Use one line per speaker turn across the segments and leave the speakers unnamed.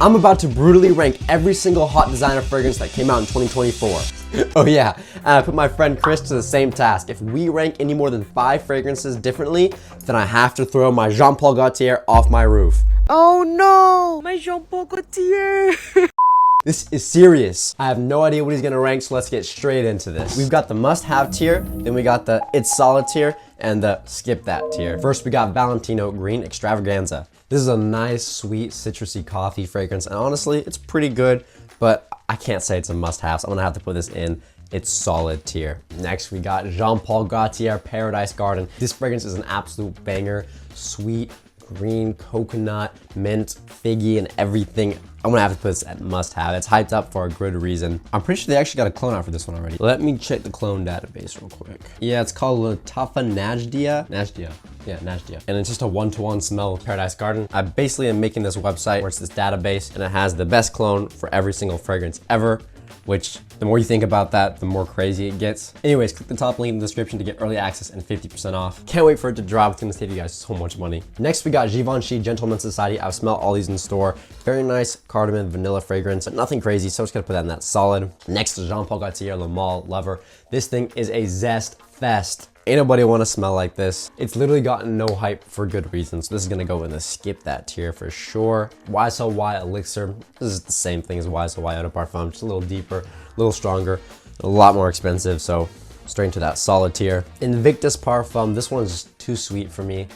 I'm about to brutally rank every single hot designer fragrance that came out in 2024. Oh yeah, and I put my friend Chris to the same task. If we rank any more than 5 fragrances differently, then I have to throw my Jean Paul Gaultier off my roof.
Oh no, my Jean Paul Gaultier.
This is serious. I have no idea what he's gonna rank, so let's get straight into this. We've got the must-have tier, then we got the it's solid tier, and the skip that tier. First, we got Valentino Green Extravaganza. This is a nice, sweet, citrusy coffee fragrance, and honestly, it's pretty good, but I can't say it's a must-have, so I'm gonna have to put this in its solid tier. Next, we got Jean Paul Gaultier Paradise Garden. This fragrance is an absolute banger, sweet, green, coconut, mint, figgy, and everything. I'm gonna have to put this at must-have. It's hyped up for a good reason. I'm pretty sure they actually got a clone out for this one already. Let me check the clone database real quick. Yeah, it's called Latafa Najdia. Yeah, Najdia. And it's just a one-to-one smell with Paradise Garden. I basically am making this website where it's this database, and it has the best clone for every single fragrance ever, which the more you think about that, the more crazy it gets. Anyways, click the top link in the description to get early access and 50% off. Can't wait for it to drop. It's gonna save you guys so much money. Next, we got Givenchy Gentleman's Society. I've smelled all these in the store. Very nice cardamom vanilla fragrance, but nothing crazy, so I'm just gonna put that in that solid. Next is Jean Paul Gaultier Laal Lover. This thing is a zest fest. Ain't nobody wanna smell like this. It's literally gotten no hype for good reason, so this is gonna go in the skip that tier for sure. YSL Elixir. This is the same thing as YSL Eau de Parfum, just a little deeper, a little stronger, a lot more expensive, so straight into that solid tier. Invictus Parfum, this one is just too sweet for me,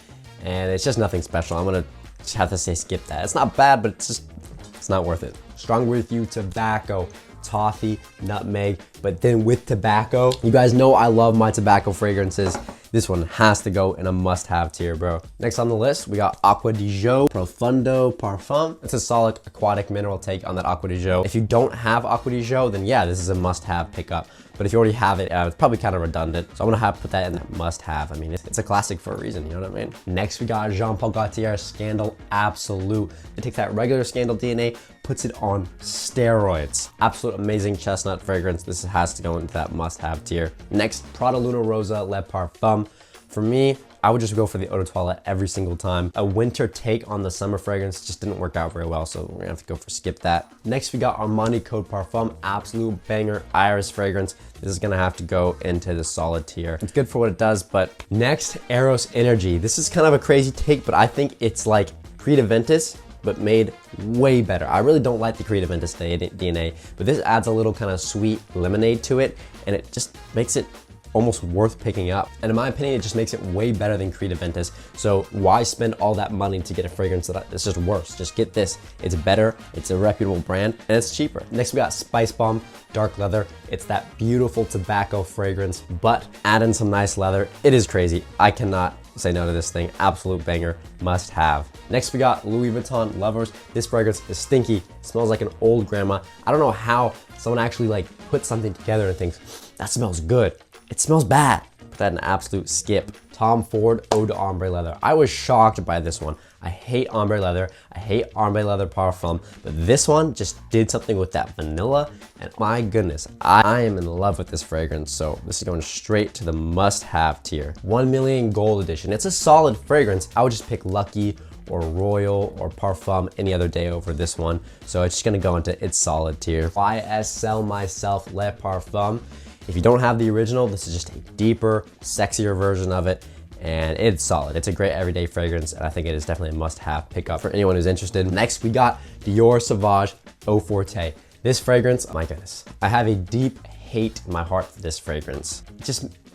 and it's just nothing special. I'm gonna just have to say skip that. It's not bad, but it's not worth it. Strong With You Tobacco, toffee, nutmeg, but then with tobacco. You guys know I love my tobacco fragrances. This one has to go in a must-have tier, bro. Next on the list, we got Aqua di Gio Profundo Parfum. It's a solid aquatic mineral take on that Aqua di Gio. If you don't have Aqua di Gio, then yeah, this is a must-have pickup. But if you already have it, it's probably kind of redundant. So I'm gonna have to put that in that must-have. I mean, it's a classic for a reason, you know what I mean? Next, we got Jean Paul Gaultier Scandal Absolute. It takes that regular Scandal DNA, puts it on steroids. Absolute amazing chestnut fragrance. This has to go into that must-have tier. Next, Prada Luna Rosa Le Parfum. For me, I would just go for the eau de toilette every single time. A winter take on the summer fragrance just didn't work out very well, so we're gonna have to go for skip that. Next, we got Armani Code Parfum, absolute banger iris fragrance. This is gonna have to go into the solid tier. It's good for what it does, but next, Eros Energy. This is kind of a crazy take, but I think it's like Creed Aventus, but made way better. I really don't like the Creed Aventus DNA, but this adds a little kind of sweet lemonade to it, and it just makes it almost worth picking up. And in my opinion, it just makes it way better than Creed Aventus. So why spend all that money to get a fragrance that's just worse? Just get this. It's better, it's a reputable brand, and it's cheaper. Next, we got Spice Bomb Dark Leather. It's that beautiful tobacco fragrance, but add in some nice leather. It is crazy. I cannot say no to this thing. Absolute banger, must have. Next, we got Louis Vuitton Lovers. This fragrance is stinky. It smells like an old grandma. I don't know how someone actually like put something together and thinks, that smells good. It smells bad. Put that in an absolute skip. Tom Ford Eau de Ombre Leather. I was shocked by this one. I hate ombre leather. I hate ombre leather parfum, but this one just did something with that vanilla, and my goodness, I am in love with this fragrance, so this is going straight to the must-have tier. 1 Million Gold Edition. It's a solid fragrance. I would just pick Lucky or Royal or Parfum any other day over this one, so it's just gonna go into its solid tier. YSL Myself Le Parfum. If you don't have the original, this is just a deeper, sexier version of it, and it's solid. It's a great everyday fragrance, and I think it is definitely a must-have pickup for anyone who's interested. Next, we got Dior Sauvage Eau Forte. This fragrance, oh my goodness, I have a deep hate in my heart for this fragrance.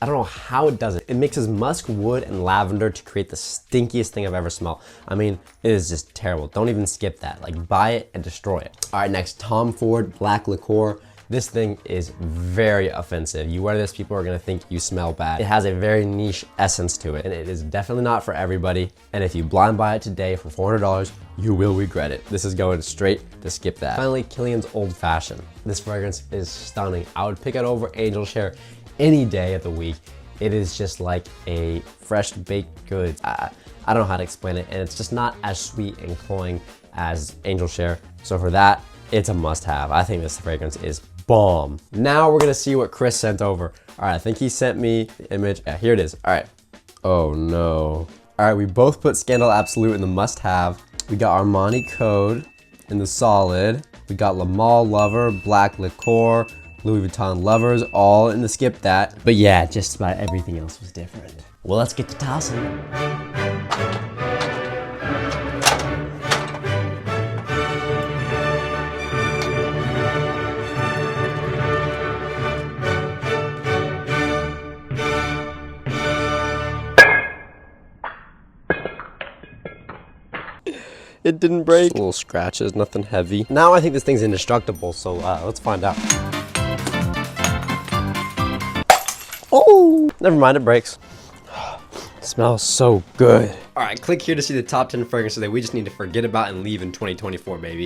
I don't know how it does it. It mixes musk, wood, and lavender to create the stinkiest thing I've ever smelled. I mean, it is just terrible. Don't even skip that. Like, buy it and destroy it. All right, next, Tom Ford Black Liqueur. This thing is very offensive. You wear this, people are gonna think you smell bad. It has a very niche essence to it, and it is definitely not for everybody. And if you blind buy it today for $400, you will regret it. This is going straight to skip that. Finally, Killian's Old Fashioned. This fragrance is stunning. I would pick it over Angel Share any day of the week. It is just like a fresh baked goods. I don't know how to explain it, and it's just not as sweet and cloying as Angel Share. So for that, it's a must-have. I think this fragrance is bomb. Now we're gonna see what Chris sent over. All right, I think he sent me the image. Yeah, here it is. All right. Oh no. All right, we both put Scandal Absolute in the must-have. We got Armani Code In the solid, we got Laal Lover, Black Liqueur, Louis Vuitton Lovers, all in the skip that. But yeah, just about everything else was different. Well, let's get to tossing. It didn't break. Little scratches, nothing heavy. Now I think this thing's indestructible, so let's find out. Oh, never mind, it breaks. It smells so good. All right, click here to see the top 10 fragrances that we just need to forget about and leave in 2024, baby.